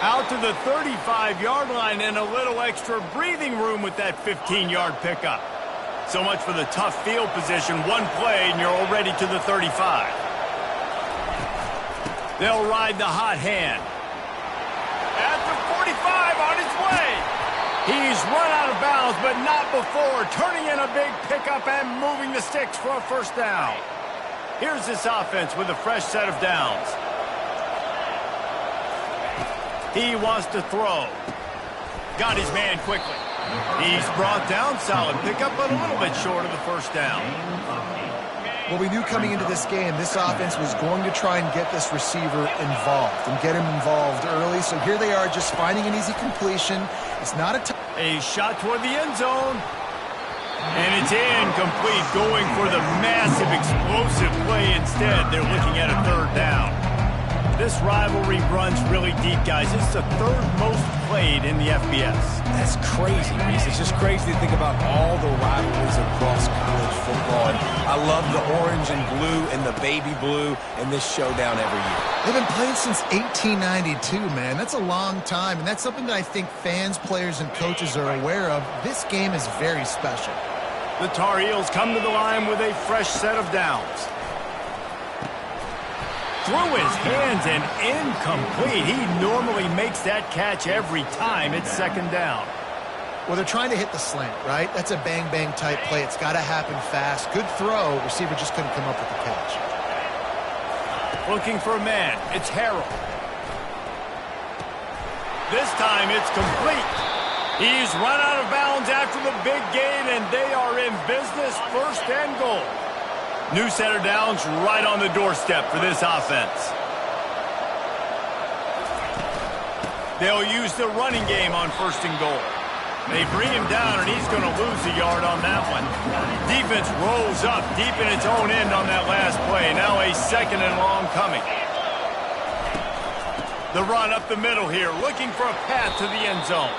Out to the 35-yard line and a little extra breathing room with that 15-yard pickup. So much for the tough field position. One play and you're already to the 35. They'll ride the hot hand. At the 45 on his way. He's run out of bounds, but not before. Turning in a big pickup and moving the sticks for a first down. Here's this offense with a fresh set of downs. He wants to throw. Got his man quickly. He's brought down. Solid pickup, but a little bit short of the first down. Well, we knew coming into this game, this offense was going to try and get this receiver involved and get him involved early. So here they are just finding an easy completion. It's not a shot toward the end zone. And it's incomplete, going for the massive explosive play instead. They're looking at a third down. This rivalry runs really deep, guys. It's the third most played in the FBS. That's crazy, Reese. It's just crazy to think about all the rivalries across college football. And I love the orange and blue and the baby blue in this showdown every year. They've been playing since 1892, man. That's a long time, and that's something that I think fans, players, and coaches are aware of. This game is very special. The Tar Heels come to the line with a fresh set of downs. Through his hands and incomplete. He normally makes that catch every time. It's second down. Well, they're trying to hit the slant, right? That's a bang-bang type play. It's got to happen fast. Good throw. Receiver just couldn't come up with the catch. Looking for a man. It's Harrell. This time it's complete. He's run out of bounds after the big gain, and they are in business. First and goal. New set of downs right on the doorstep for this offense. They'll use the running game on first and goal. They bring him down, and he's going to lose a yard on that one. Defense rolls up deep in its own end on that last play. Now a second and long coming. The run up the middle here, looking for a path to the end zone.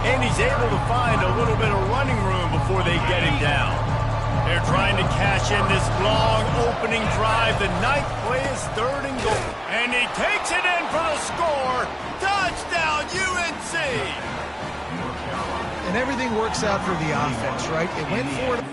And he's able to find a little bit of running room before they get him down. They're trying to cash in this long opening drive. The ninth play is third and goal. And he takes it in for the score. Touchdown, UNC! And everything works out for the offense, right? It went for it.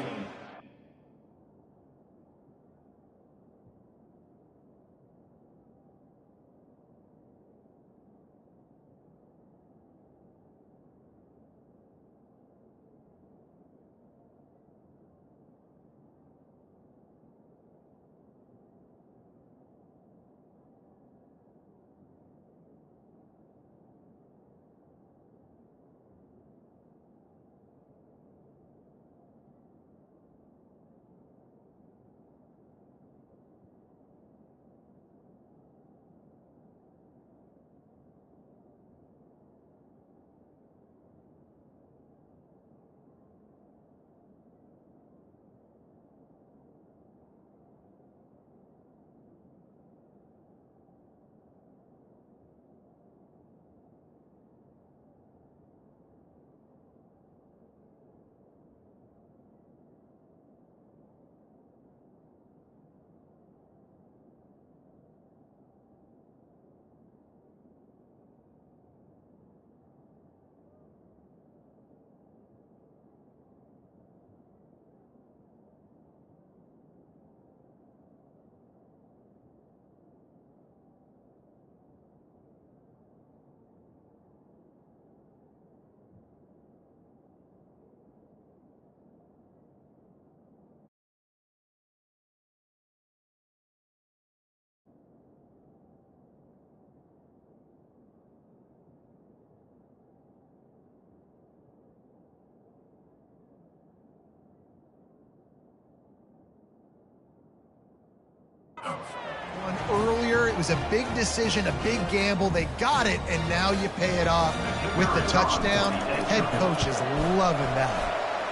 Earlier, it was a big decision, a big gamble. They got it, and now you pay it off with the touchdown. Head coach is loving that.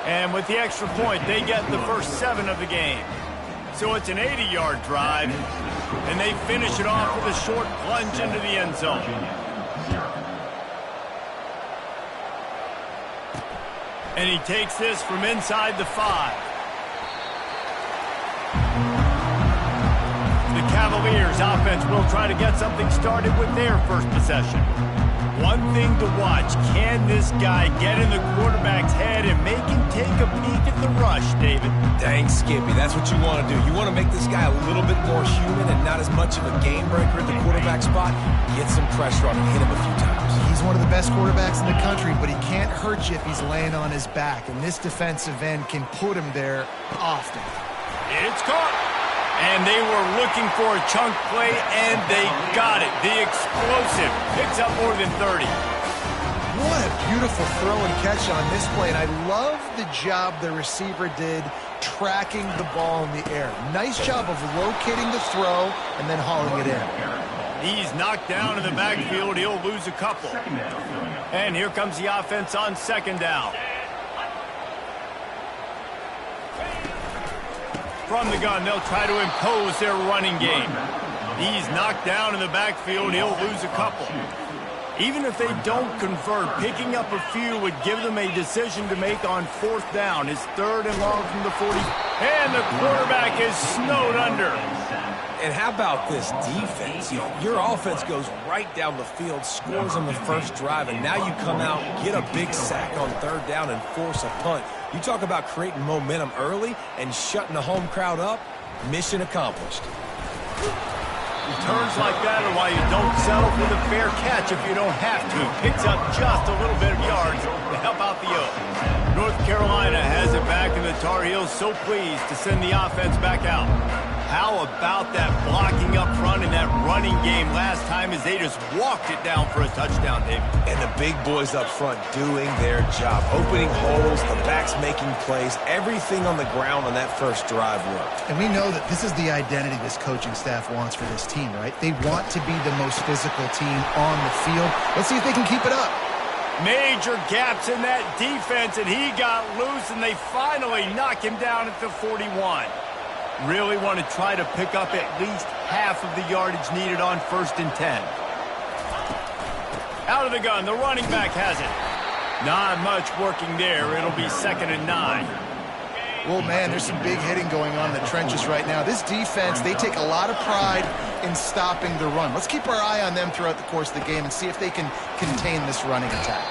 And with the extra point, they get the first 7 of the game. So it's an 80-yard drive, and they finish it off with a short plunge into the end zone. And he takes this from inside the 5. The Cavaliers offense will try to get something started with their first possession. One thing to watch, can this guy get in the quarterback's head and make him take a peek at the rush, David? Dang, Skippy, that's what you want to do. You want to make this guy a little bit more human and not as much of a game breaker at the quarterback spot. Get some pressure on him, hit him a few times. He's one of the best quarterbacks in the country, but he can't hurt you if he's laying on his back, and this defensive end can put him there often. It's caught. And they were looking for a chunk play, and they got it. The explosive picks up more than 30. What a beautiful throw and catch on this play, and I love the job the receiver did tracking the ball in the air. Nice job of locating the throw and then hauling it in. He's knocked down in the backfield. He'll lose a couple. And here comes the offense on second down. From the gun, they'll try to impose their running game. He's knocked down in the backfield. He'll lose a couple. Even if they don't convert, picking up a few would give them a decision to make on fourth down. It's third and long from the 40. And the quarterback is snowed under. And how about this defense? Your offense goes right down the field, scores on the first drive, and now you come out, get a big sack on third down, and force a punt. You talk about creating momentum early and shutting the home crowd up. Mission accomplished. Returns like that are why you don't settle for the fair catch if you don't have to. Picks up just a little bit of yards to help out the Oaks. North Carolina has it back, and the Tar Heels so pleased to send the offense back out. How about that blocking up front in that running game last time as they just walked it down for a touchdown, David? And the big boys up front doing their job. Opening holes, the backs making plays, everything on the ground on that first drive worked. And we know that this is the identity this coaching staff wants for this team, right? They want to be the most physical team on the field. Let's see if they can keep it up. Major gaps in that defense, and he got loose, and they finally knock him down at the 41. Really want to try to pick up at least half of the yardage needed on 1st and 10. Out of the gun, the running back has it. Not much working there. It'll be 2nd and 9. Well, man, there's some big hitting going on in the trenches right now. This defense, they take a lot of pride in stopping the run. Let's keep our eye on them throughout the course of the game and see if they can contain this running attack.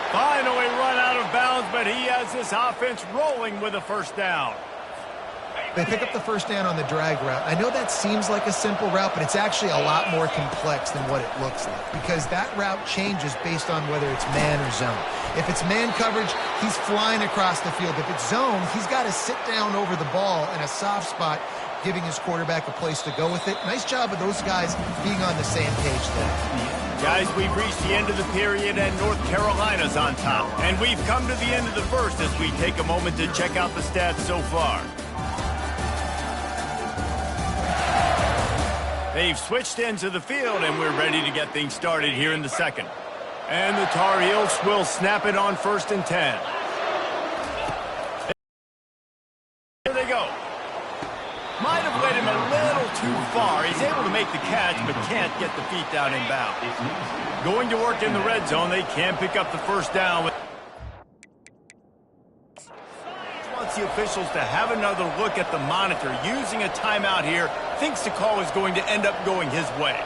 Finally run out of bounds, but he has this offense rolling with a first down. They pick up the first down on the drag route. I know that seems like a simple route, but it's actually a lot more complex than what it looks like because that route changes based on whether it's man or zone. If it's man coverage, he's flying across the field. If it's zone, he's got to sit down over the ball in a soft spot, giving his quarterback a place to go with it. Nice job of those guys being on the same page there. Guys, we've reached the end of the period, and North Carolina's on top. And we've come to the end of the first as we take a moment to check out the stats so far. They've switched ends of the field, and we're ready to get things started here in the second. And the Tar Heels will snap it on 1st and 10. Here they go. Might have led him a little too far. He's able to make the catch, but can't get the feet down in bounds. Going to work in the red zone. They can pick up the first down. Wants the officials to have another look at the monitor. Using a timeout here. Thinks the call is going to end up going his way.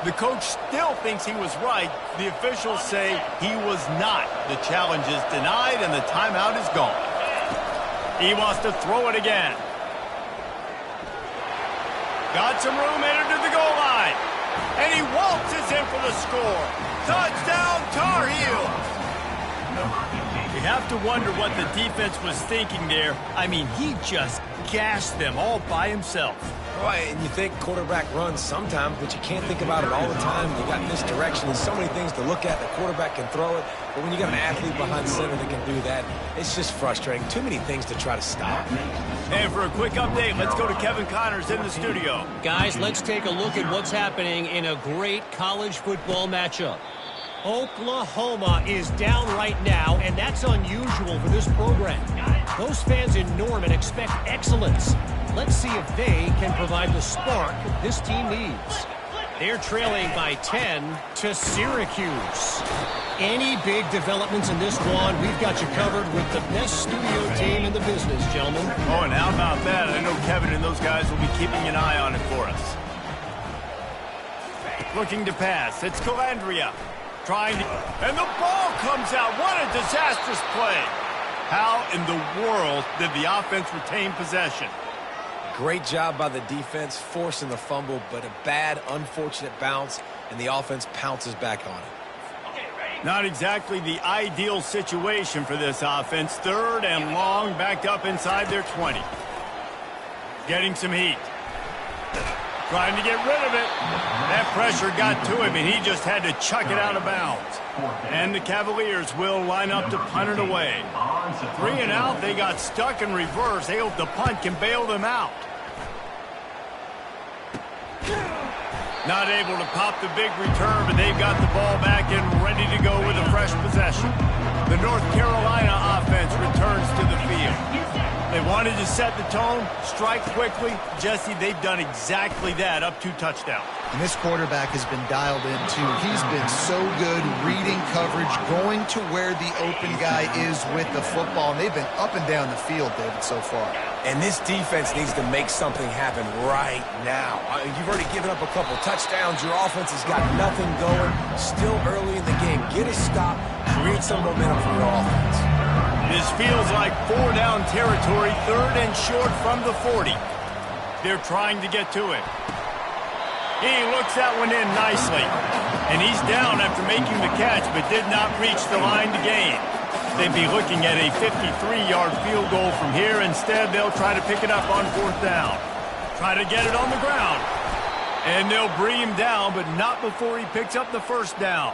The coach still thinks he was right. The officials say he was not. The challenge is denied, and the timeout is gone. He wants to throw it again. Got some room, entered to the goal line. And he waltzes in for the score. Touchdown, Tar Heels. You have to wonder what the defense was thinking there. I mean, he just gashed them all by himself. Right, and you think quarterback runs sometimes, but you can't think about it all the time. You got misdirection and so many things to look at. The quarterback can throw it, but when you got an athlete behind center that can do that, it's just frustrating. Too many things to try to stop. And for a quick update, let's go to Kevin Connors in the studio. Guys, let's take a look at what's happening in a great college football matchup. Oklahoma is down right now, and that's unusual for this program. Those fans in Norman expect excellence. Let's see if they can provide the spark this team needs. They're trailing by 10 to Syracuse. Any big developments in this one, we've got you covered with the best studio team in the business, gentlemen. Oh, and how about that? I know Kevin and those guys will be keeping an eye on it for us. Looking to pass. It's Calandria. Trying to... And the ball comes out. What a disastrous play. How in the world did the offense retain possession? Great job by the defense, forcing the fumble, but a bad, unfortunate bounce, and the offense pounces back on it. Not exactly the ideal situation for this offense. Third and long, backed up inside their 20. Getting some heat. Trying to get rid of it. That pressure got to him, and he just had to chuck it out of bounds. And the Cavaliers will line up to punt it away. 3 and out, they got stuck in reverse. They hope the punt can bail them out. Not able to pop the big return, but they've got the ball back and ready to go with a fresh possession. The North Carolina offense returns to the field. They wanted to set the tone, strike quickly. Jesse, they've done exactly that, up 2 touchdowns. And this quarterback has been dialed in, too. He's been so good reading coverage, going to where the open guy is with the football. And they've been up and down the field, David, so far. And this defense needs to make something happen right now. You've already given up a couple touchdowns. Your offense has got nothing going. Still early in the game. Get a stop. Create some momentum for your offense. This feels like 4-down territory, 3rd and short from the 40. They're trying to get to it. He looks that one in nicely. And he's down after making the catch, but did not reach the line to gain. They'd be looking at a 53-yard field goal from here. Instead, they'll try to pick it up on 4th down. Try to get it on the ground. And they'll bring him down, but not before he picks up the 1st down.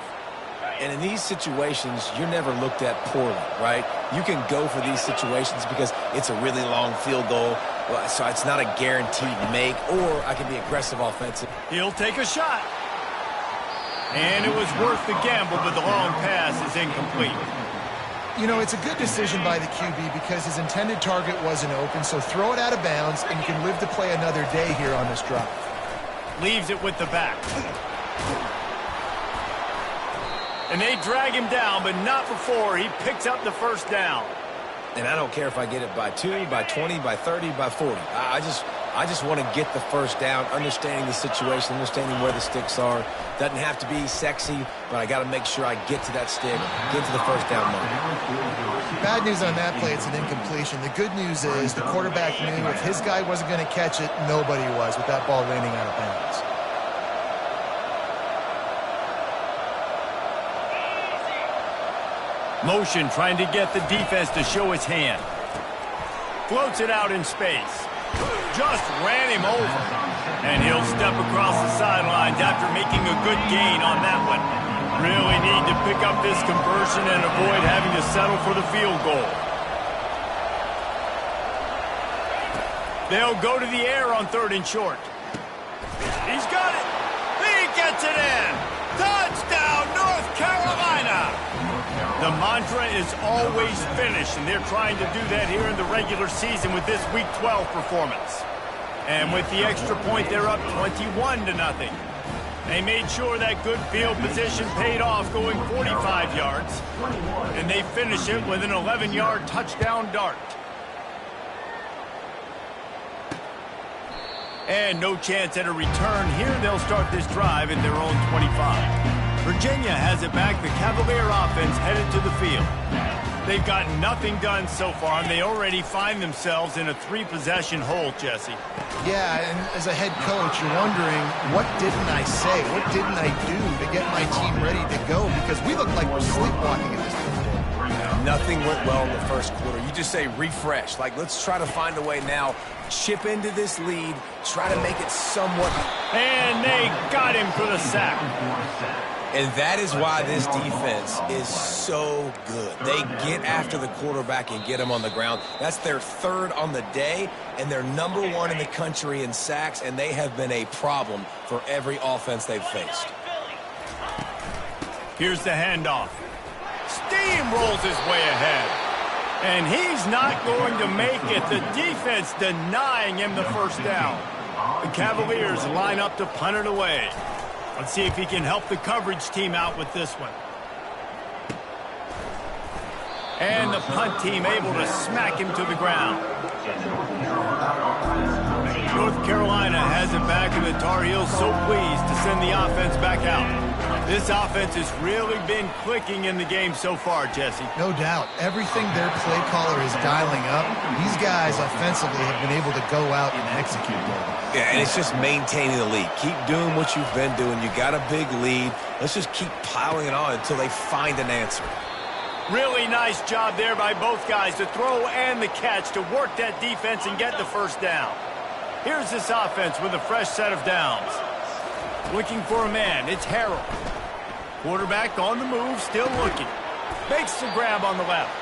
And in these situations, you're never looked at poorly, right? You can go for these situations because it's a really long field goal, so it's not a guaranteed make, or I can be aggressive offensive. He'll take a shot. And it was worth the gamble, but the long pass is incomplete. You know, it's a good decision by the QB because his intended target wasn't open, so throw it out of bounds, and you can live to play another day here on this drive. Leaves it with the back. And they drag him down, but not before he picks up the 1st down. And I don't care if I get it by 2, by 20, by 30, by 40. I just want to get the 1st down, understanding the situation, understanding where the sticks are. Doesn't have to be sexy, but I got to make sure I get to that stick, get to the 1st down moment. Bad news on that play, it's an incompletion. The good news is the quarterback knew if his guy wasn't going to catch it, nobody was with that ball landing out of bounds. Motion trying to get the defense to show his hand. Floats it out in space. Just ran him over. And he'll step across the sidelines after making a good gain on that one. Really need to pick up this conversion and avoid having to settle for the field goal. They'll go to the air on 3rd and short. He's got it. He gets it in. Touchdown, North Carolina. The mantra is always finish, and they're trying to do that here in the regular season with this Week 12 performance. And with the extra point, they're up 21-0. They made sure that good field position paid off, going 45 yards. And they finish it with an 11-yard touchdown dart. And no chance at a return here. They'll start this drive at their own 25. Virginia has it back. The Cavalier offense headed to the field. They've got nothing done so far, and they already find themselves in a 3-possession hole, Jesse. Yeah, and as a head coach, you're wondering, what didn't I say? What didn't I do to get my team ready to go? Because we look like we're sleepwalking at this point. Nothing went well in the 1st quarter. You just say refresh. Like, let's try to find a way now. Chip into this lead. Try to make it somewhat. And they got him for the sack. And that is why this defense is so good. They get after the quarterback and get him on the ground. That's their 3rd on the day, and they're #1 in the country in sacks, and they have been a problem for every offense they've faced. Here's the handoff. Steamrolls his way ahead. And he's not going to make it. The defense denying him the 1st down. The Cavaliers line up to punt it away. Let's see if he can help the coverage team out with this one. And the punt team able to smack him to the ground. North Carolina has it back, and the Tar Heels so pleased to send the offense back out. This offense has really been clicking in the game so far, Jesse. No doubt. Everything their play caller is dialing up, these guys offensively have been able to go out and execute. Yeah, and it's just maintaining the lead. Keep doing what you've been doing. You got a big lead. Let's just keep piling it on until they find an answer. Really nice job there by both guys, the throw and the catch, to work that defense and get the first down. Here's this offense with a fresh set of downs. Looking for a man, it's Harrell. Quarterback on the move, still looking. Makes the grab on the left.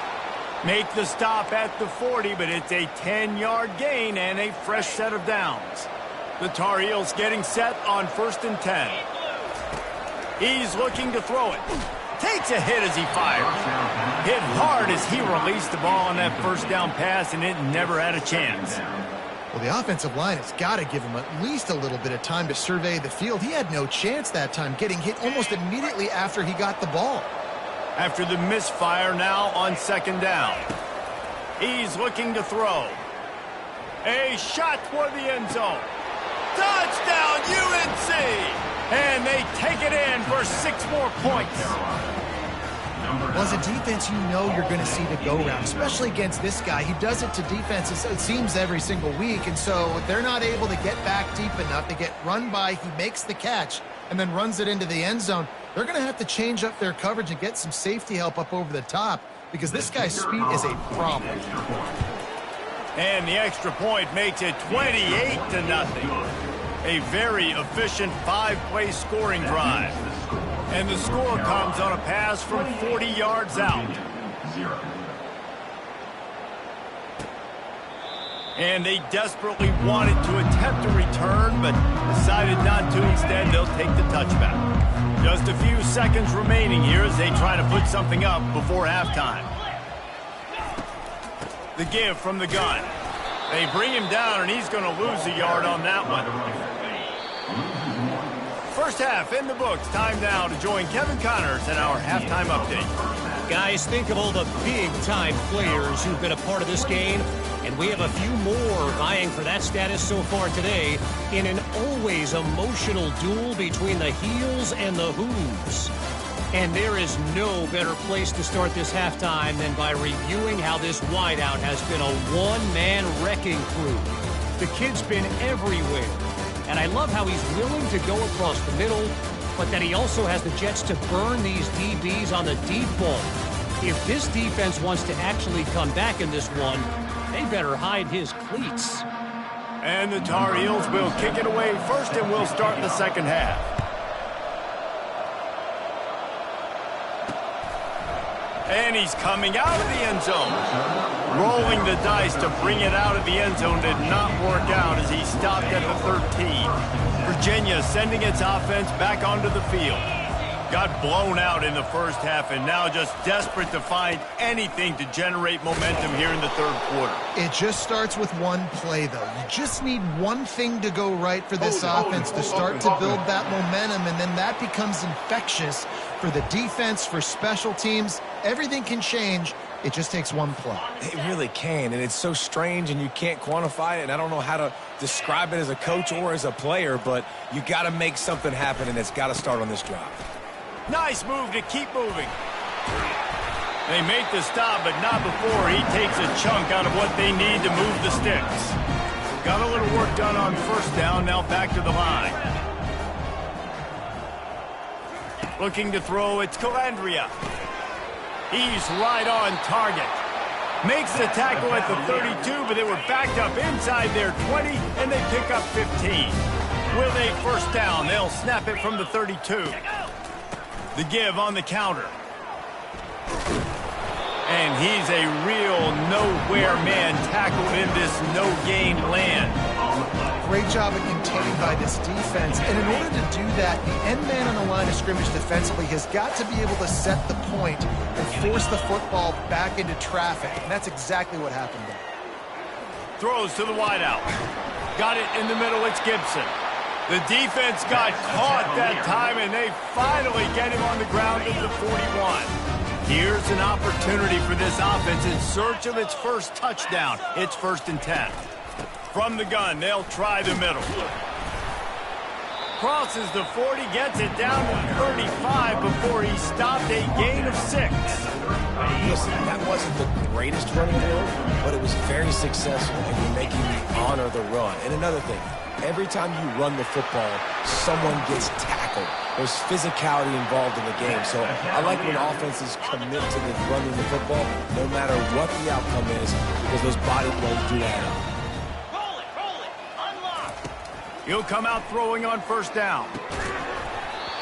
Make the stop at the 40, but it's a 10-yard gain and a fresh set of downs. The Tar Heels getting set on 1st and 10. He's looking to throw it. Takes a hit as he fires. Hit hard as he released the ball on that first down pass, and it never had a chance. Well, the offensive line has got to give him at least a little bit of time to survey the field. He had no chance that time, getting hit almost immediately after he got the ball. After the misfire, now on 2nd down. He's looking to throw. A shot toward the end zone. Touchdown, UNC! And they take it in for 6 more points. Well, as a defense, you know you're going to see the go-round, especially against this guy. He does it to defenses, it seems, every single week, and so they're not able to get back deep enough. They get run by, he makes the catch, and then runs it into the end zone. They're going to have to change up their coverage and get some safety help up over the top because this guy's speed is a problem. And the extra point makes it 28-0. A very efficient 5-play scoring drive. And the score comes on a pass from 40 yards out. And they desperately wanted to attempt a return, but decided not to. Instead, they'll take the touchback. Just a few seconds remaining here as they try to put something up before halftime. The give from the gun. They bring him down, and he's going to lose a yard on that one. First half in the books. Time now to join Kevin Connors in our halftime update. Guys, think of all the big-time players who've been a part of this game, and we have a few more vying for that status so far today in an always emotional duel between the Heels and the Hoos. And there is no better place to start this halftime than by reviewing how this wideout has been a one-man wrecking crew. The kid's been everywhere. And I love how he's willing to go across the middle, but that he also has the jets to burn these DBs on the deep ball. If this defense wants to actually come back in this one, they better hide his cleats. And the Tar Heels will kick it away first, and we'll start the second half. And he's coming out of the end zone. Rolling the dice to bring it out of the end zone did not work out as he stopped at the 13. Virginia sending its offense back onto the field. Got blown out in the first half and now just desperate to find anything to generate momentum here in the third quarter. It just starts with one play, though. You just need one thing to go right for this offense to start to build that momentum, and then that becomes infectious for the defense, for special teams. Everything can change. It just takes one play. It really can, and it's so strange, and you can't quantify it, and I don't know how to describe it as a coach or as a player, but you got to make something happen, and it's got to start on this drive. Nice move to keep moving. They make the stop, but not before he takes a chunk out of what they need to move the sticks. Got a little work done on first down, now back to the line. Looking to throw, it's Calandria. He's right on target. Makes the tackle at the 32, but they were backed up inside their 20, and they pick up 15. With a first down, they'll snap it from the 32. The give on the counter. And he's a real nowhere man tackled in this no-gain land. Great job of containing by this defense. And in order to do that, the end man on the line of scrimmage defensively has got to be able to set the point and force the football back into traffic. And that's exactly what happened there. Throws to the wideout. Got it in the middle, it's Gibson. The defense got caught that time, and they finally get him on the ground at the 41. Here's an opportunity for this offense in search of its first touchdown. It's 1st and 10. From the gun, they'll try the middle. Crosses the 40, gets it down to 35 before he stopped, a gain of 6. Listen, that wasn't the greatest running drill, but it was very successful, and you're making me honor the run. And another thing, every time you run the football, someone gets tackled. There's physicality involved in the game. So I like when offenses commit to running the football, no matter what the outcome is, because those body blows do add up. He'll come out throwing on 1st down.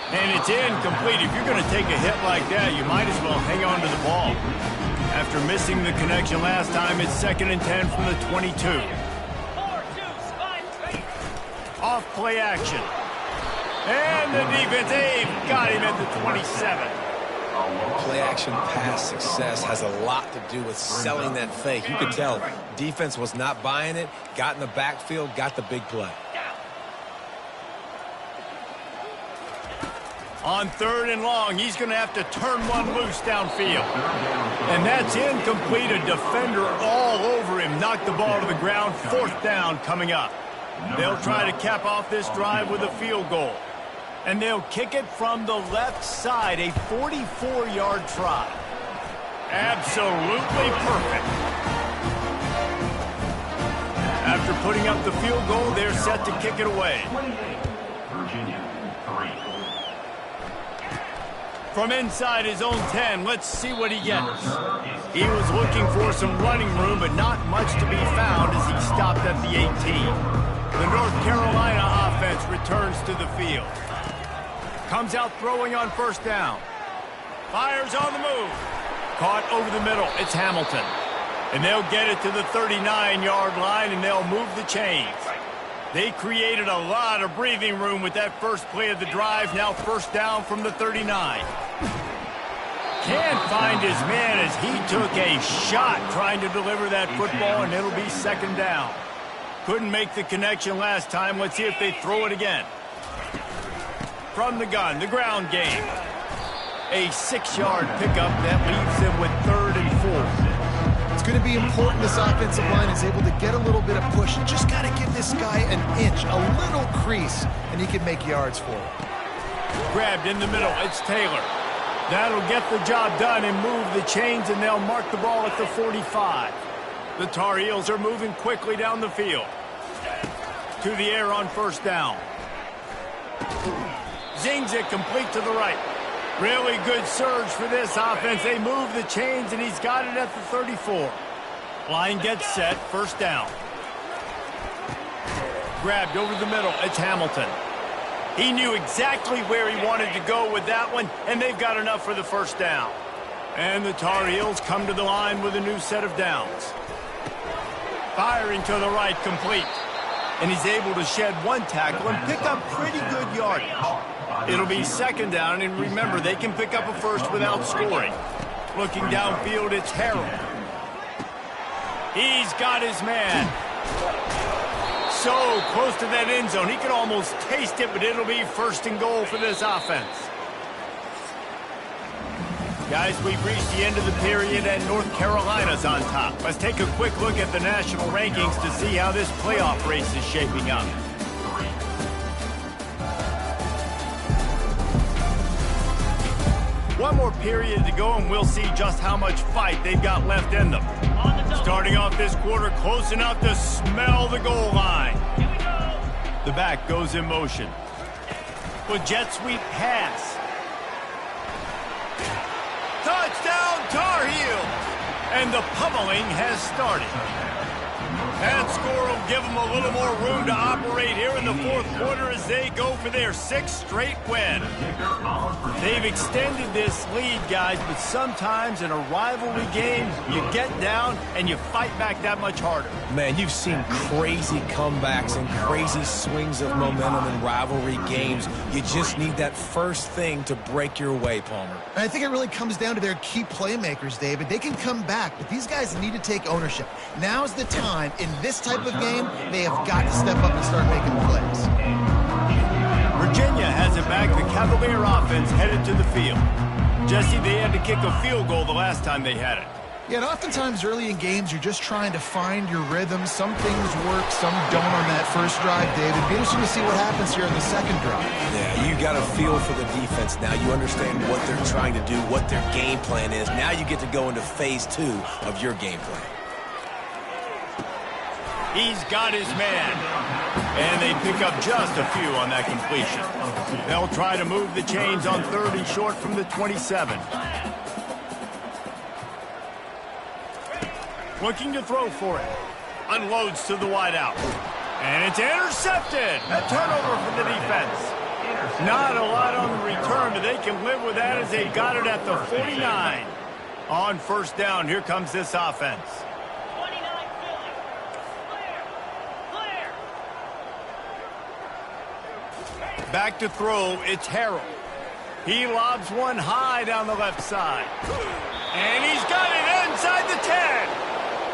And it's incomplete. If you're going to take a hit like that, you might as well hang on to the ball. After missing the connection last time, it's 2nd and 10 from the 22. Off play action. And the defense, got him at the 27. Play action pass success has a lot to do with selling that fake. You could tell defense was not buying it, got in the backfield, got the big play. On 3rd and long, he's going to have to turn one loose downfield. And that's incomplete. A defender all over him. Knocked the ball to the ground. 4th down coming up. They'll try to cap off this drive with a field goal. And they'll kick it from the left side. A 44-yard try. Absolutely perfect. After putting up the field goal, they're set to kick it away. From inside his own 10, let's see what he gets. He was looking for some running room, but not much to be found as he stopped at the 18. The North Carolina offense returns to the field. Comes out throwing on 1st down. Fires on the move. Caught over the middle. It's Hamilton. And they'll get it to the 39-yard line, and they'll move the chains. They created a lot of breathing room with that first play of the drive. Now 1st down from the 39. Can't find his man as he took a shot trying to deliver that football, and it'll be 2nd down. Couldn't make the connection last time. Let's see if they throw it again. From the gun, the ground game. A 6-yard pickup that leaves them with 3rd and 4. It's going to be important this offensive line is able to get a little bit of push. You just got to give this guy an inch, a little crease, and he can make yards for it. Grabbed in the middle. It's Taylor. That'll get the job done and move the chains, and they'll mark the ball at the 45. The Tar Heels are moving quickly down the field. To the air on 1st down. Zings it complete to the right. Really good surge for this offense. They move the chains, and he's got it at the 34. Line gets set. 1st down. Grabbed over the middle. It's Hamilton. He knew exactly where he wanted to go with that one, and they've got enough for the 1st down. And the Tar Heels come to the line with a new set of downs. Firing to the right, complete. And he's able to shed one tackle and pick up pretty good yardage. It'll be 2nd down, and remember, they can pick up a first without scoring. Looking downfield, it's Harrell. He's got his man. So close to that end zone. He could almost taste it, but it'll be 1st and goal for this offense. Guys, we've reached the end of the period, and North Carolina's on top. Let's take a quick look at the national rankings to see how this playoff race is shaping up. One more period to go, and we'll see just how much fight they've got left in them. Starting off this quarter, close enough to smell the goal line. Here we go. The back goes in motion. With jet sweep pass. Touchdown, Tar Heels! And the pummeling has started. That score will give them a little more room to operate here in the 4th quarter as they go for their 6th straight win. They've extended this lead, guys, but sometimes in a rivalry game, you get down and you fight back that much harder. Man, you've seen crazy comebacks and crazy swings of momentum in rivalry games. You just need that first thing to break your way, Palmer. And I think it really comes down to their key playmakers, David. They can come back, but these guys need to take ownership. Now's the time. In this type of game, they have got to step up and start making plays. Virginia has it back. The Cavalier offense headed to the field. Jesse, they had to kick a field goal the last time they had it. Yeah, and oftentimes early in games, you're just trying to find your rhythm. Some things work, some don't on that first drive, David. It'd be interesting to see what happens here in the second drive. Yeah, you got a feel for the defense now. You understand what they're trying to do, what their game plan is. Now you get to go into phase 2 of your game plan. He's got his man. And they pick up just a few on that completion. They'll try to move the chains on 3rd and short from the 27. Looking to throw for it. Unloads to the wideout. And it's intercepted. A turnover for the defense. Not a lot on the return, but they can live with that as they got it at the 49. On first down, here comes this offense. Back to throw, it's Harrell. He lobs one high down the left side. And he's got it inside the 10.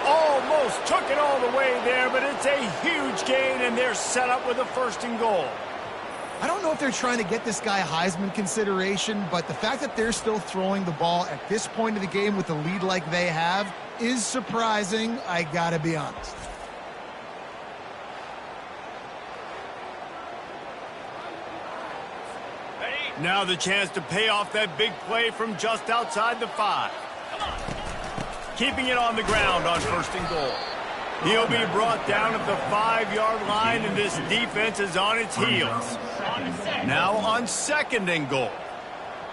Almost took it all the way there, but it's a huge gain, and they're set up with a 1st and goal. I don't know if they're trying to get this guy Heisman consideration, but the fact that they're still throwing the ball at this point of the game with the lead like they have is surprising, I gotta be honest. Now the chance to pay off that big play from just outside the 5. Keeping it on the ground on 1st and goal. He'll be brought down at the 5-yard line, and this defense is on its heels. Now on 2nd and goal.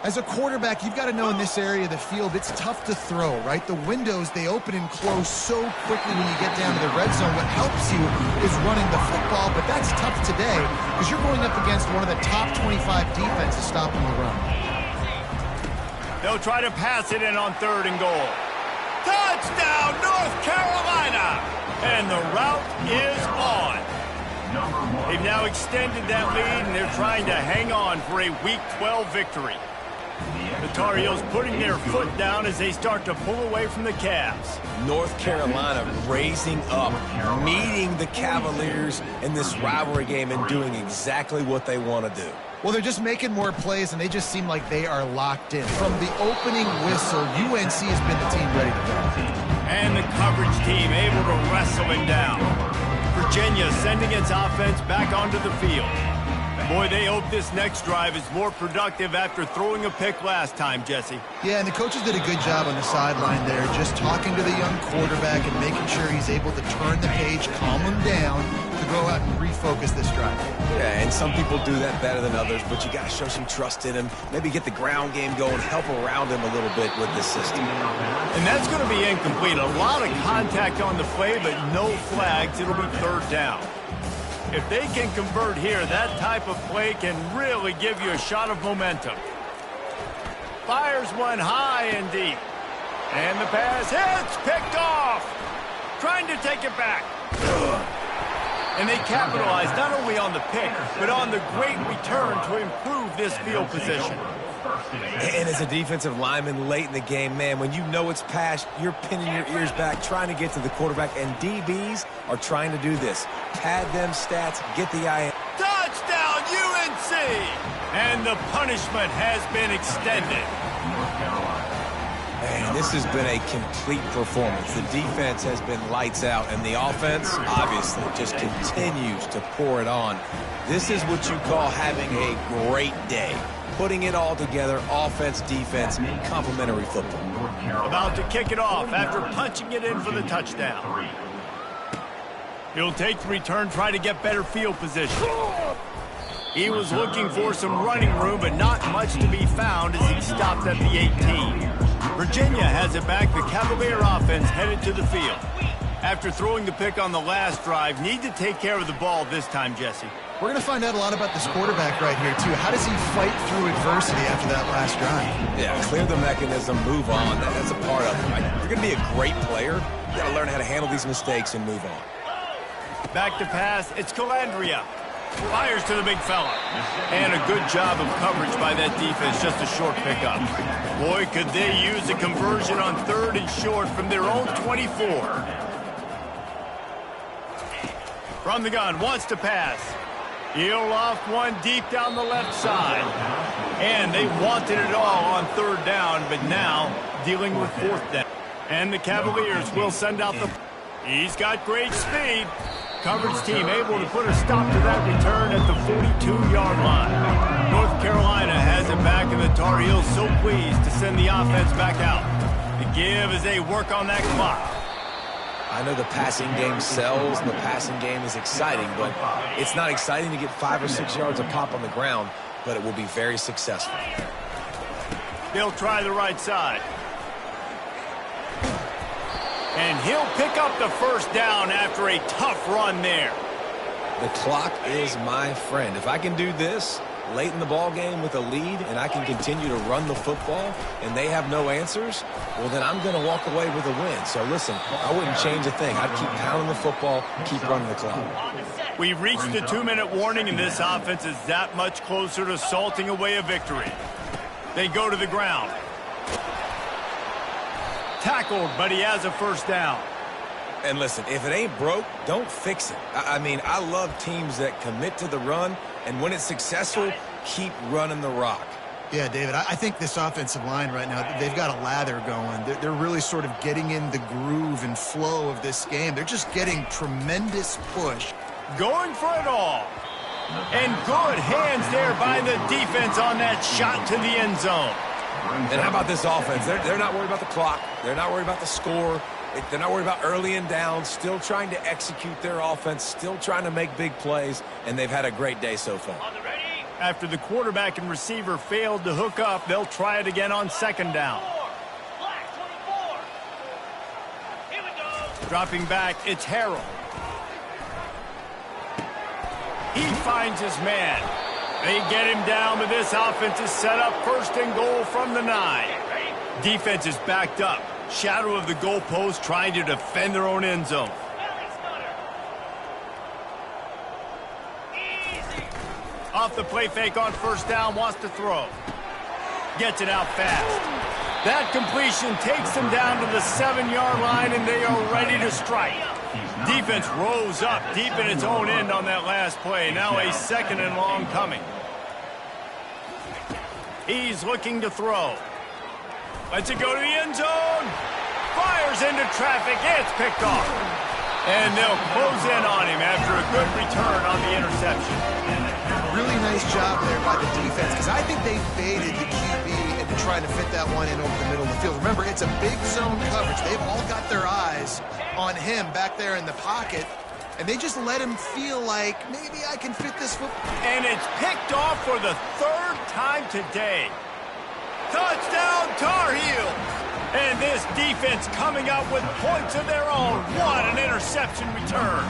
As a quarterback, you've got to know in this area of the field, it's tough to throw, right? The windows, they open and close so quickly when you get down to the red zone. What helps you is running the football, but that's tough today because you're going up against one of the top 25 defenses stopping the run. They'll try to pass it in on 3rd and goal. Touchdown, North Carolina! And the route is on. They've now extended that lead, and they're trying to hang on for a Week 12 victory. The Tar Heels putting their foot down as they start to pull away from the Cavs. North Carolina raising up, meeting the Cavaliers in this rivalry game and doing exactly what they want to do. Well, they're just making more plays, and they just seem like they are locked in. From the opening whistle, UNC has been the team ready to go. And the coverage team able to wrestle him down. Virginia sending its offense back onto the field. Boy, they hope this next drive is more productive after throwing a pick last time, Jesse. Yeah, and the coaches did a good job on the sideline there, just talking to the young quarterback and making sure he's able to turn the page, calm him down, to go out and refocus this drive. Yeah, and some people do that better than others, but you got to show some trust in him, maybe get the ground game going, help around him a little bit with this system. And that's going to be incomplete. A lot of contact on the play, but no flags. It'll be 3rd down. If they can convert here, that type of play can really give you a shot of momentum. Fires one high and deep. And the pass hits, picked off. Trying to take it back. And they capitalize not only on the pick, but on the great return to improve this field position. And as a defensive lineman late in the game, man, when you know it's past, you're pinning your ears back, trying to get to the quarterback, and DBs are trying to do this. Pad them stats, get the eye. Touchdown, UNC! And the punishment has been extended. Man, this has been a complete performance. The defense has been lights out, and the offense, obviously, just continues to pour it on. This is what you call having a great day. Putting it all together, offense, defense, complementary football. About to kick it off after punching it in for the touchdown. He'll take the return, try to get better field position. He was looking for some running room, but not much to be found as he stopped at the 18. Virginia has it back. The Cavalier offense headed to the field. After throwing the pick on the last drive, need to take care of the ball this time, Jesse. We're going to find out a lot about this quarterback right here, too. How does he fight through adversity after that last drive? Yeah, clear the mechanism, move on. That's a part of it. Right? If you're going to be a great player, you got to learn how to handle these mistakes and move on. Back to pass. It's Calandria. Fires to the big fella. And a good job of coverage by that defense. Just a short pickup. Boy, could they use a conversion on 3rd and short from their own 24. From the gun, wants to pass. He'll loft one deep down the left side. And they wanted it all on third down, but now dealing with fourth down. And the Cavaliers will send out the... He's got great speed. Coverage team able to put a stop to that return at the 42-yard line. North Carolina has it back, and the Tar Heels so pleased to send the offense back out. The give as they work on that clock. I know the passing game sells, and the passing game is exciting, but it's not exciting to get 5 or 6 yards a pop on the ground, but it will be very successful. They'll try the right side. And he'll pick up the first down after a tough run there. The clock is my friend. If I can do this late in the ball game with a lead and I can continue to run the football and they have no answers, well, then I'm going to walk away with a win. So, listen, I wouldn't change a thing. I'd keep pounding the football, keep running the clock. We've reached the 2-minute warning, and this offense is that much closer to salting away a victory. They go to the ground. Tackled, but he has a first down. And listen, if it ain't broke, don't fix it. I mean, I love teams that commit to the run, and when it's successful, keep running the rock. Yeah, David, I think this offensive line right now, they've got a lather going. They're really sort of getting in the groove and flow of this game. They're just getting tremendous push. Going for it all. And good hands there by the defense on that shot to the end zone. And how about this offense? They're not worried about the clock. They're not worried about the score. They're not worried about early and down. Still trying to execute their offense. Still trying to make big plays. And they've had a great day so far. After the quarterback and receiver failed to hook up, they'll try it again on second down. Dropping back, it's Harrell. He finds his man. They get him down, but this offense is set up first and goal from the 9. Defense is backed up. Shadow of the goalpost trying to defend their own end zone. Off the play fake on first down, wants to throw. Gets it out fast. That completion takes them down to the 7-yard line, and they are ready to strike. Defense rose up deep in its own end on that last play. Now a second and long coming. He's looking to throw. Lets it go to the end zone. Fires into traffic. It's picked off. And they'll close in on him after a good return on the interception. Really nice job there by the defense, because I think they faded the QB into trying to fit that one in over the middle of the field. Remember, it's a big zone coverage. They've all got their eyes on him back there in the pocket, and they just let him feel like, maybe I can fit this football. And it's picked off for the third time today. Touchdown, Tar Heels! And this defense coming up with points of their own. What an interception return.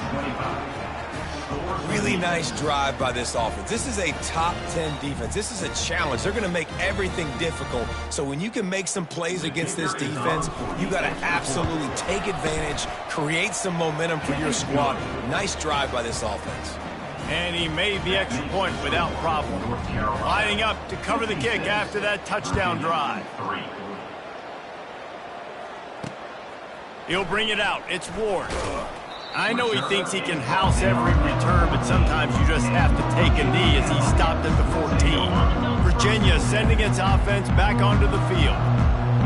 Really nice drive by this offense. This is a top 10 defense. This is a challenge. They're going to make everything difficult. So when you can make some plays against this defense, you got to absolutely take advantage, create some momentum for your squad. Nice drive by this offense. And he made the extra point without problem. Lining up to cover the kick after that touchdown drive. He'll bring it out. It's Ward. I know he thinks he can house every return, but sometimes you just have to take a knee as he stopped at the 14. Virginia sending its offense back onto the field.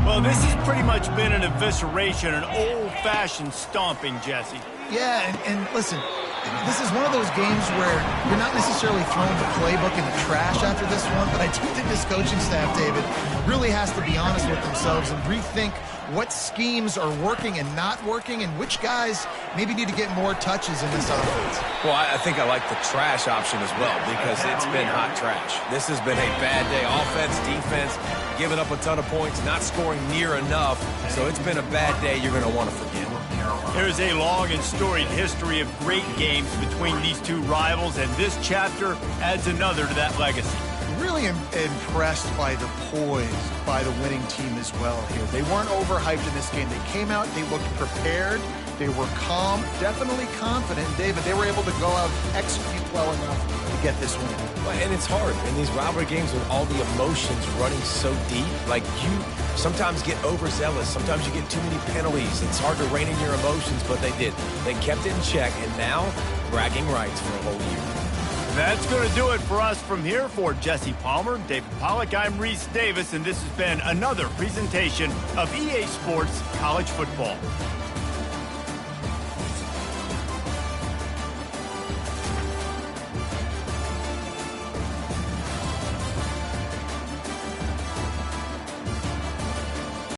Well, this has pretty much been an evisceration, an old-fashioned stomping, Jesse. Yeah, and listen, this is one of those games where you're not necessarily throwing the playbook in the trash after this one, but I do think this coaching staff, David, really has to be honest with themselves and rethink what schemes are working and not working, and which guys maybe need to get more touches in this offense. Well, I think I like the trash option as well, because it's been hot trash. This has been a bad day. Offense, defense, giving up a ton of points, not scoring near enough. So it's been a bad day you're going to want to forget. There's a long and storied history of great games between these two rivals, and this chapter adds another to that legacy. Really impressed by the poise by the winning team as well here. They weren't overhyped in this game. They came out, they looked prepared, they were calm, definitely confident. David, they were able to go out and execute well enough to get this win. And it's hard in these rivalry games with all the emotions running so deep. Like, you sometimes get overzealous. Sometimes you get too many penalties. It's hard to rein in your emotions, but they did. They kept it in check, and now bragging rights for a whole year. That's going to do it for us from here. For Jesse Palmer, David Pollack, I'm Reese Davis, and this has been another presentation of EA Sports College Football.